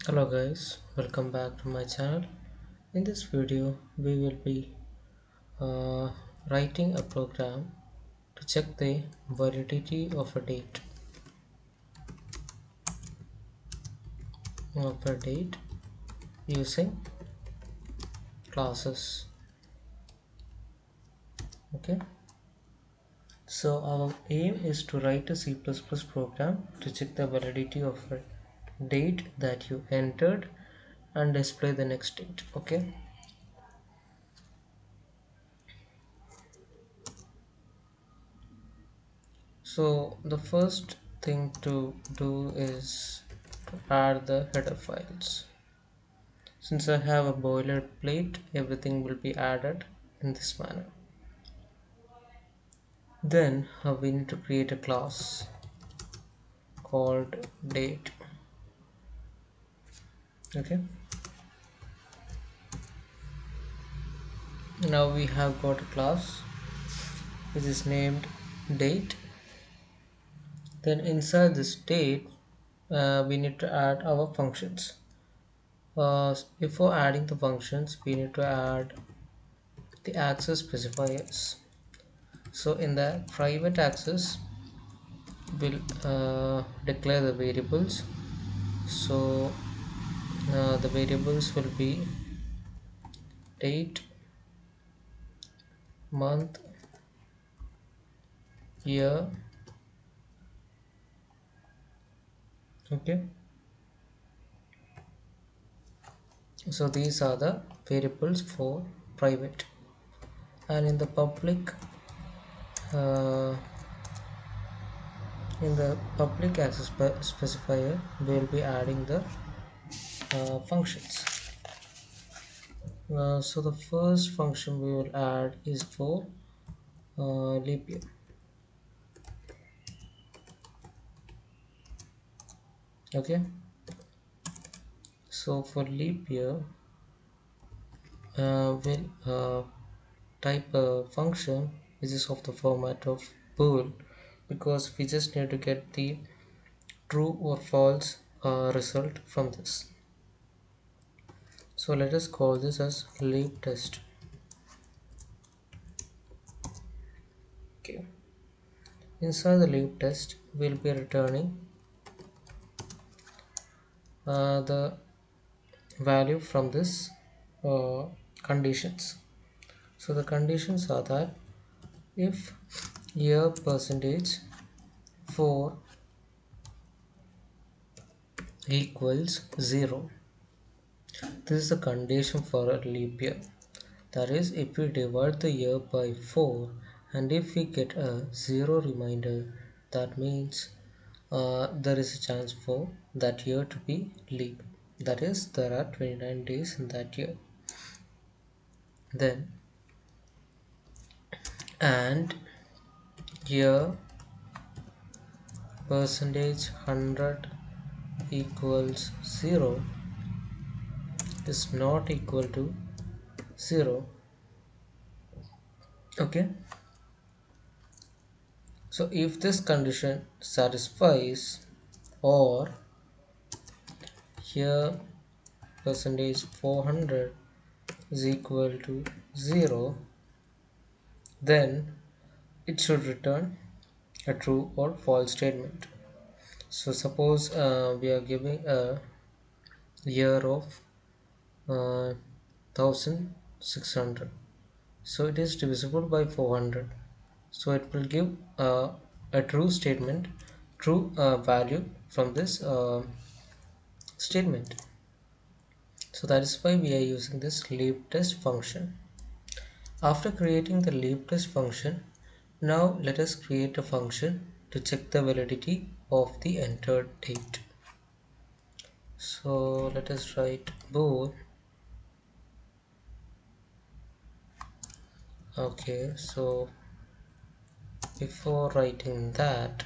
Hello guys, welcome back to my channel. In this video we will be uh, writing a program to check the validity of a date using classes. Okay, so our aim is to write a C++ program to check the validity of a date that you entered and display the next date. Okay, so the first thing to do is to add the header files. Since I have a boilerplate, everything will be added in this manner. Then we need to create a class called date. Okay, now we have got a class which is named date. Then inside this date we need to add our functions. Before adding the functions we need to add the access specifiers. So in the private access we'll declare the variables. So the variables will be date, month, year. Okay, so these are the variables for private, and uh, in the public access specifier we will be adding the functions. So the first function we will add is for leap year. Okay, so for leap year we'll type a function which is of the format of bool, because we just need to get the true or false result from this. So let us call this as leap test. Okay, inside the leap test we'll be returning the value from this uh, conditions. So the conditions are that if year percentage 4 equals 0, this is a condition for a leap year. That is, if we divide the year by 4 and if we get a 0 remainder, that means there is a chance for that year to be leap. That is, there are 29 days in that year. Then, and year percentage 100 equals 0 is not equal to 0. Okay, so if this condition satisfies, or here percentage 400 is equal to 0, then it should return a true or false statement. So suppose we are giving a year of 1600, so it is divisible by 400, so it will give a true statement, true value from this statement. So that is why we are using this leap test function. After creating the leap test function, now let us create a function to check the validity of the entered date. So let us write bool. Okay, so before writing that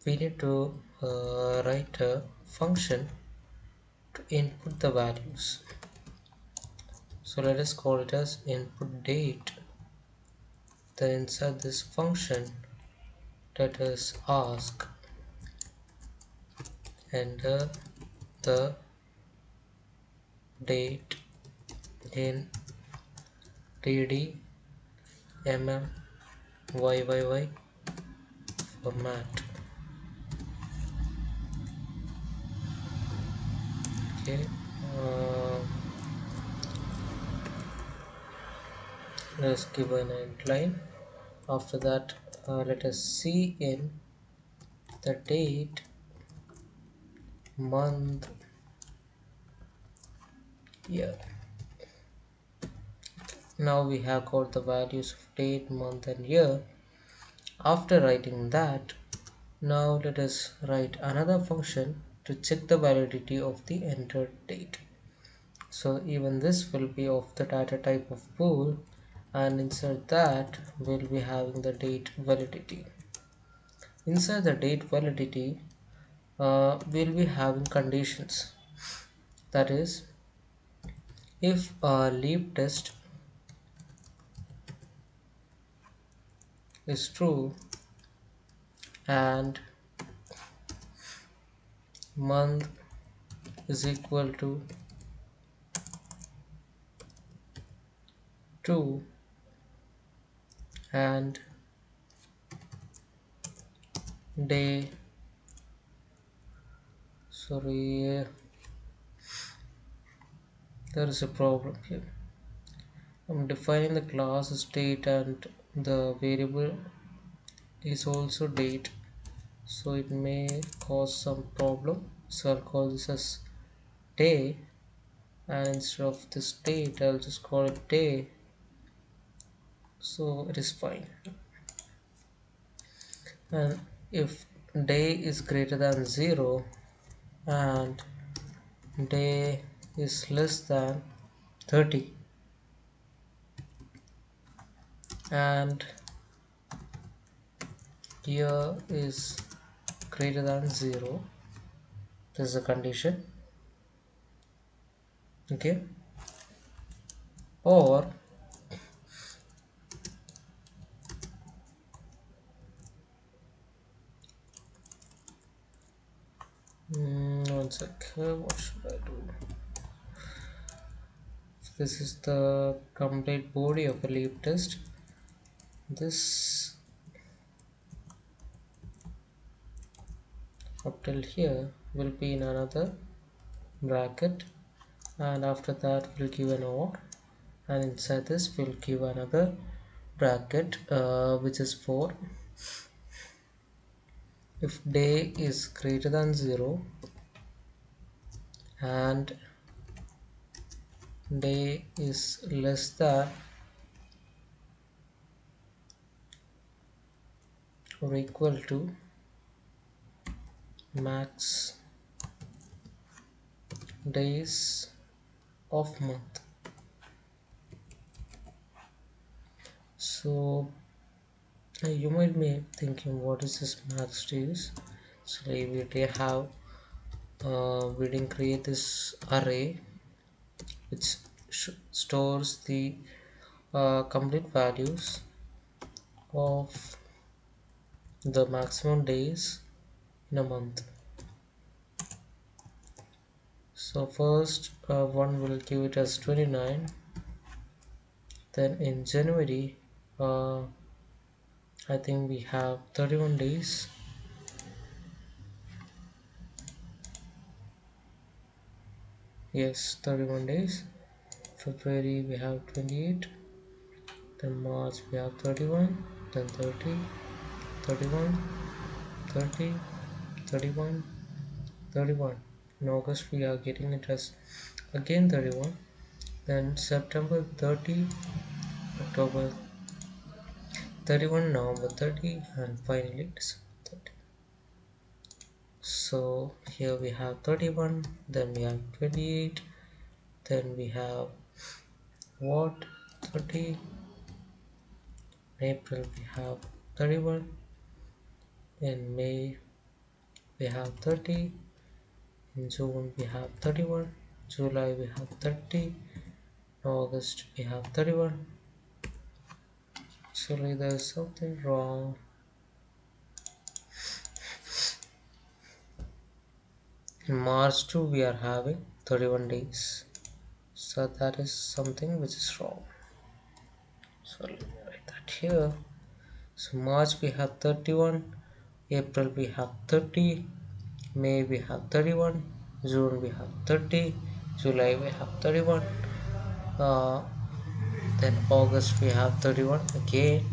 we need to write a function to input the values. So let us call it as input date. Then inside this function let us ask enter the date in TD mm YYY format. Okay. uh, let's give an outline. After that, let us see in the date, month, year. Now we have got the values of date, month and year. After writing that, now let us write another function to check the validity of the entered date. So even this will be of the data type of bool, and inside that we'll be having the date validity. Inside the date validity, we'll be having conditions. That is, if a leap test is true and month is equal to 2 and day, sorry, there is a problem here. I'm defining the class as date and the variable is also date, so it may cause some problem. So I'll call this as day, and instead of this date I'll just call it day, so it is fine. And if day is greater than 0 and day is less than 30 and year is greater than 0, this is a condition. Okay. Or one sec, what should I do? This is the complete body of a leap test. This up till here will be in another bracket, and after that we'll give an or, and inside this we'll give another bracket, which is for if day is greater than 0 and day is less than or equal to max days of month. So you might be thinking, what is this max days? So we have we didn't create this array which stores the complete values of the maximum days in a month. So first one will give it as 29, then in January I think we have 31 days. Yes, 31 days. February we have 28, then March we have 31, then 30, 31, 30, 31, 31. In August we are getting it as again 31, then September 30, October 31, November 30, and finally December 30. So here we have 31, then we have 28, then we have what, 30, April we have 31, in May we have 30, in June we have 31, July we have 30, August we have 31. Actually there's something wrong. In March too we are having 31 days. So that is something which is wrong. So let me write that here. So March we have 31, April we have 30, May we have 31, June we have 30, July we have 31, uh, then August we have 31 again,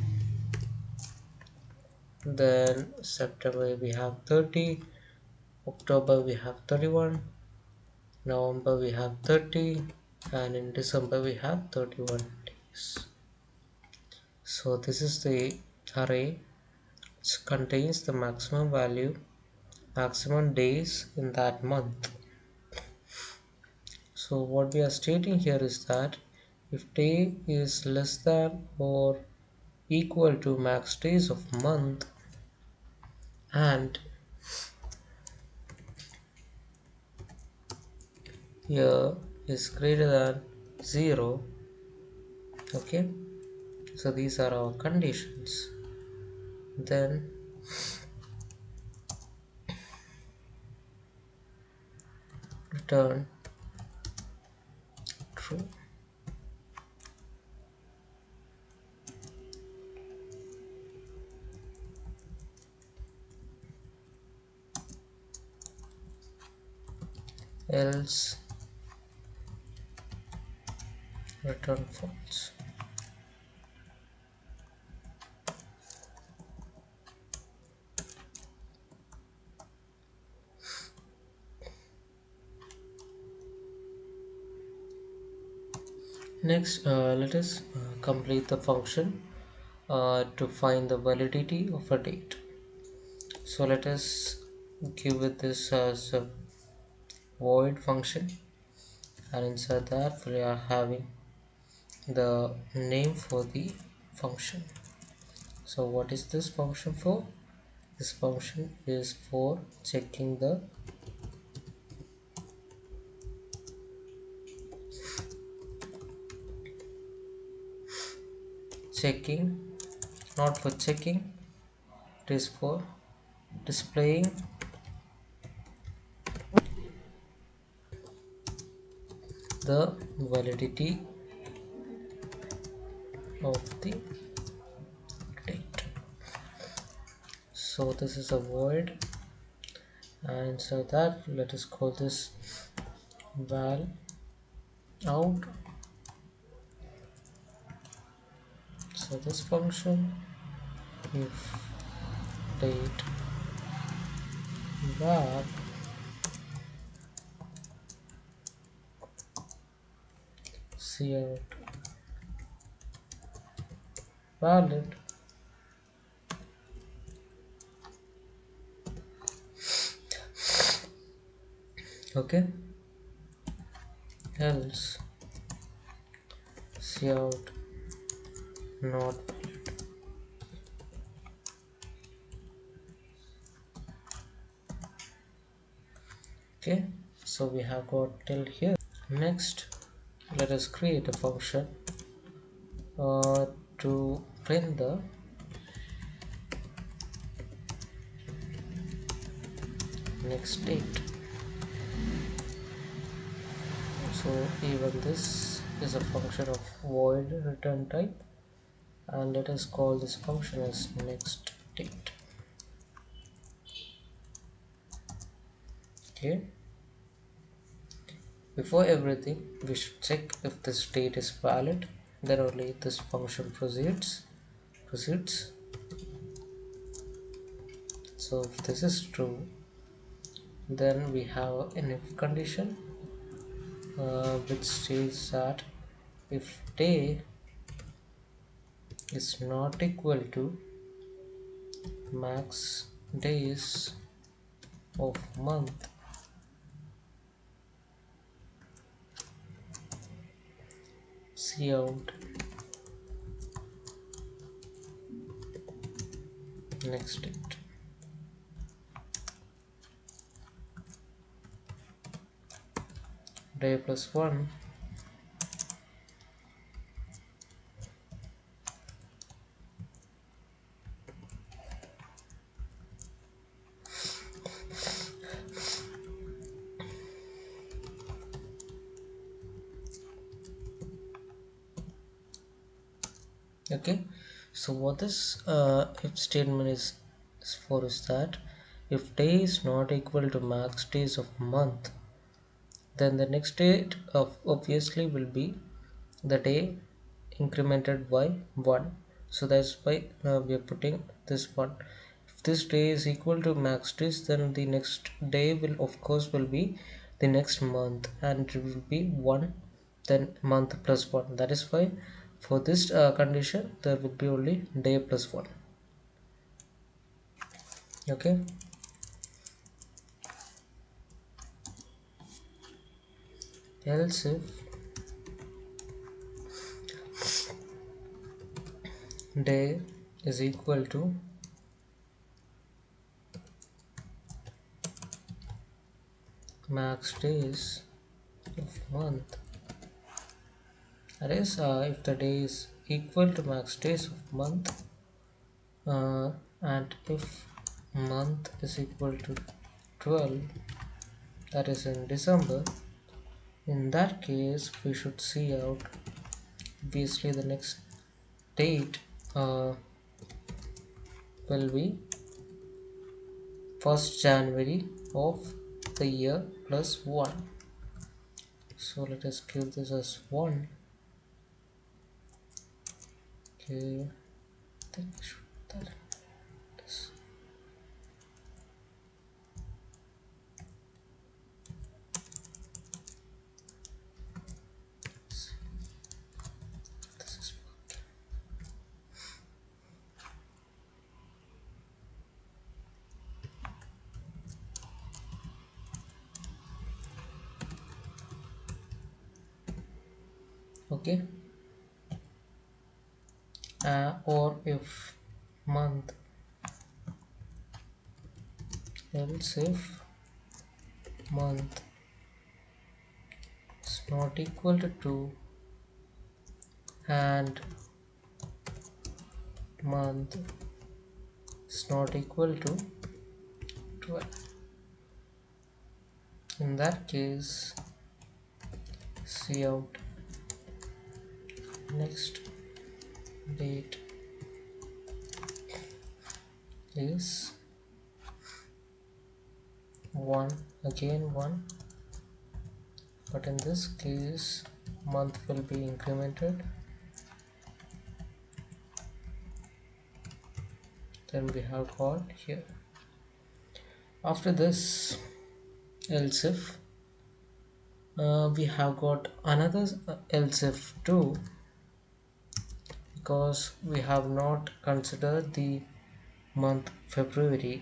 then September we have 30, October we have 31, November we have 30, and in December we have 31 days. So this is the array which contains the maximum days in that month. So what we are stating here is that if day is less than or equal to max days of month and year is greater than 0, okay, so these are our conditions, then return true. Else return false. Next, let us complete the function to find the validity of a date. So let us give it this as a void function, and inside that we are having the name for the function. So what is this function for? This function is for checking, not for checking, it is for displaying the validity of the date. So this is a void, and so that let us call this val out. So this function, if date var cout valid, okay, else cout not valid. Okay, so we have got till here. Next, let us create a function to print the next date. So even this is a function of void return type, and let us call this function as next date. Okay, before everything we should check if this date is valid, then only this function proceeds. So if this is true, then we have an if condition which states that if day is not equal to max days of month, cout next date. Day plus 1 Okay, so what this if statement is for is that if day is not equal to max days of month, then the next date of obviously will be the day incremented by 1. So that's why we are putting this one. If this day is equal to max days, then the next day will of course will be the next month, and it will be 1, then month plus 1. That is why for this condition there will be only day plus 1. Okay, else if day is equal to max days of month, that is if the day is equal to max days of month, and if month is equal to 12, that is in December, in that case we should see out obviously the next date uh, will be 1st January of the year plus 1. So let us give this as 1. Okay, I think I should put that in this. This is okay. Or if month, else if month is not equal to 2 and month is not equal to 12. In that case, see out next date is 1, again 1, but in this case month will be incremented. Then we have got here. After this, else if we have got another else if too, because we have not considered the month February.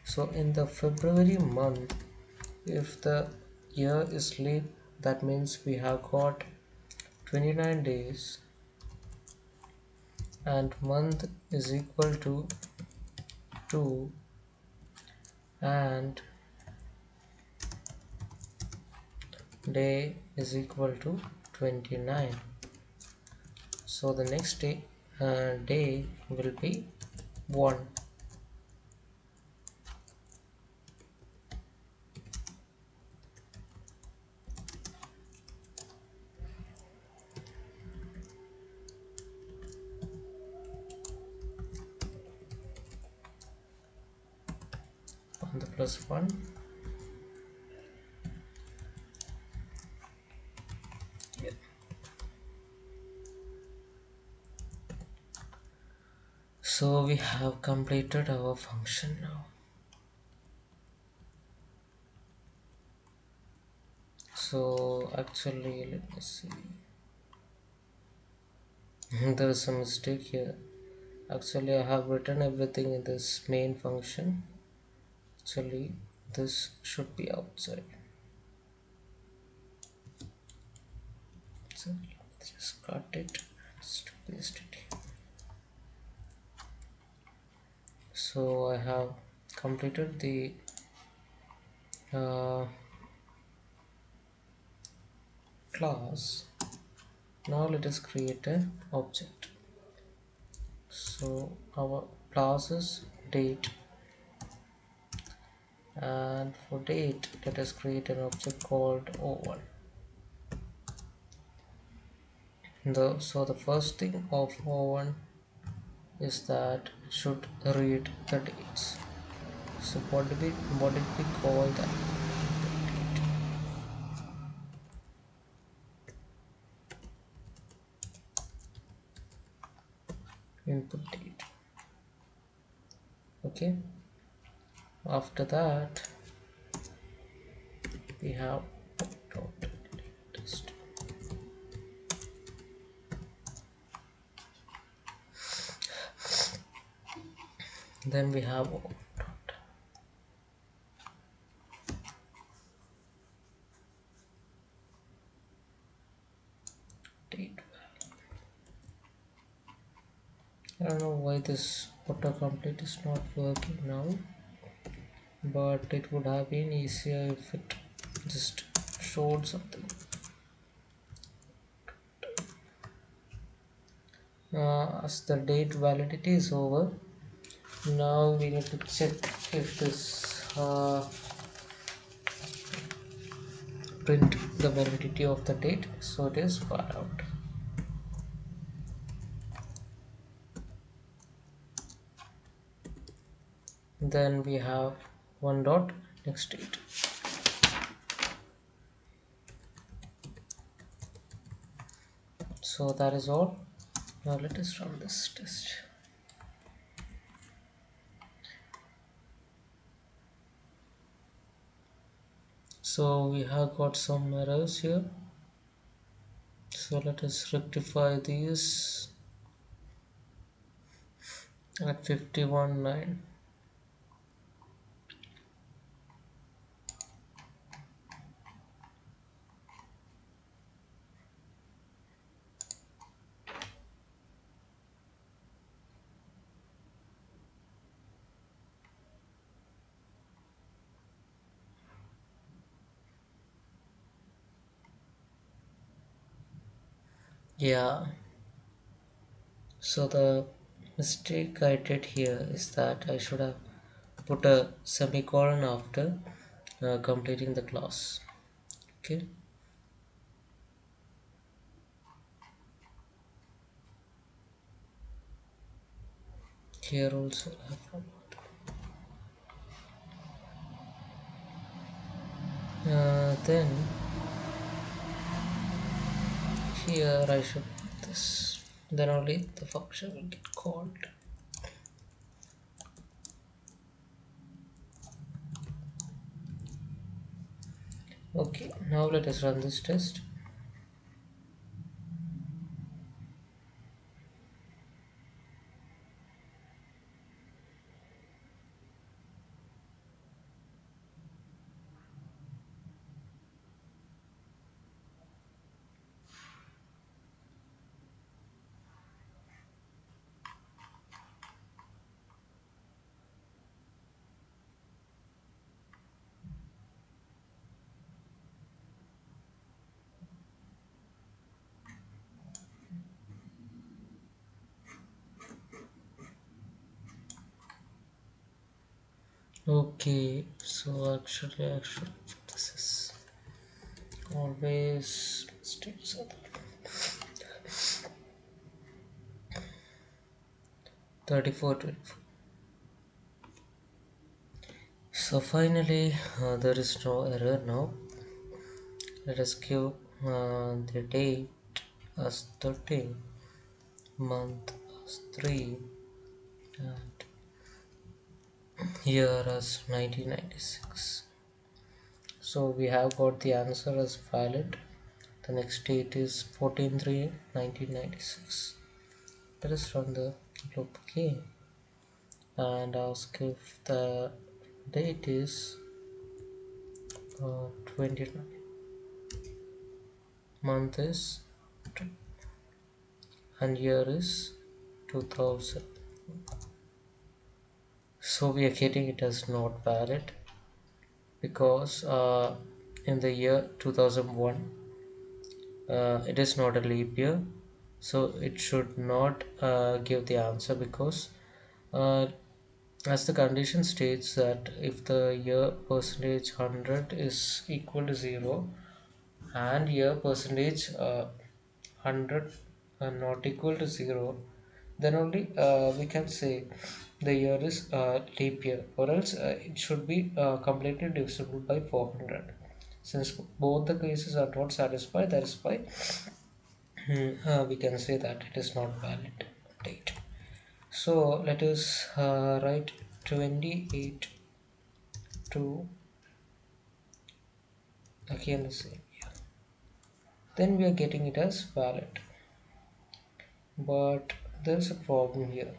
So in the February month, if the year is leap, that means we have got 29 days, and month is equal to 2, and day is equal to 29. So the next day will be 1. On the plus 1. Yeah. So we have completed our function now. So actually, let me see. There is a mistake here. Actually, I have written everything in this main function. Actually, this should be outside. So let's just cut it, just paste it here. So I have completed the uh, class. Now let us create an object. So our class is date, and for date let us create an object called o1. The first thing of O1 is that it should read the dates. So what did we call that? Input date. Okay. After that we have dot test. Then we have dot date. I don't know why this autocomplete is not working now, but it would have been easier if it just showed something. As the date validity is over, now we need to check if this print the validity of the date, so it is far out. Then we have one dot next date. So that is all. Now let us run this test. So we have got some errors here, so let us rectify these at 51.9. Yeah, so the mistake I did here is that I should have put a semicolon after completing the class. Okay. Here also I forgot. Then here I should put this. Then only the function will get called. Okay, now let us run this test. Okay, so actually I should this is always mistakes are there. 34 24. So finally there is no error now. Let us give the date as 13, month as 3, and year as 1996. So we have got the answer as valid. The next date is 14/3/1996. Let us run the loop again and ask if the date is 29, month is 2, and year is 2000. So we are getting it as not valid because in the year 2001 it is not a leap year, so it should not give the answer because uh, as the condition states that if the year percentage 100 is equal to 0 and year percentage 100 and not equal to 0, then only we can say the year is leap year, or else it should be completely divisible by 400. Since both the cases are not satisfied, that is why we can say that it is not valid date. So let us write 28 to again the same year. Then we are getting it as valid. But there's a problem here.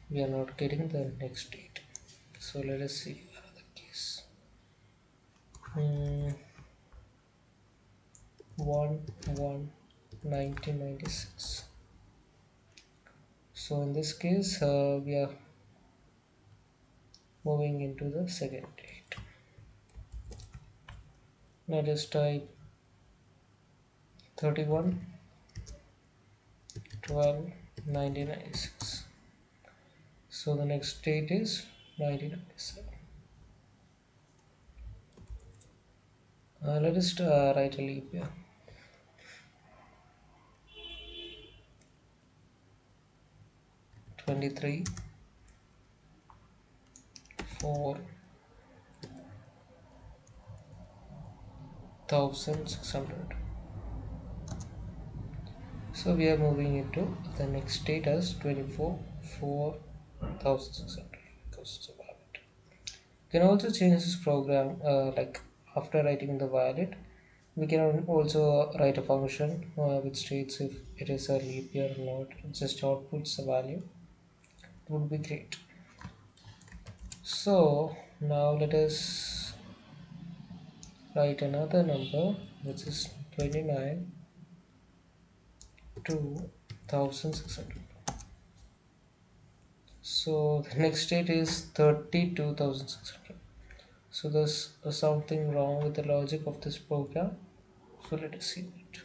We are not getting the next date. So let us see another case. Hmm, 1 1996. So in this case, we are moving into the second date. Let us type 31/12/1996. So the next date is 1997. Let us write a leap year. 23 4,600. So we are moving into the next date as 24 4,600 because it's a valid. You can also change this program like after writing the valid. We can also write a function which states if it is a leap year or not. It just outputs the value. It would be great. So now let us write another number which is 29 to 1600. So the next date is 32,600. So there's something wrong with the logic of this program. So let us see it.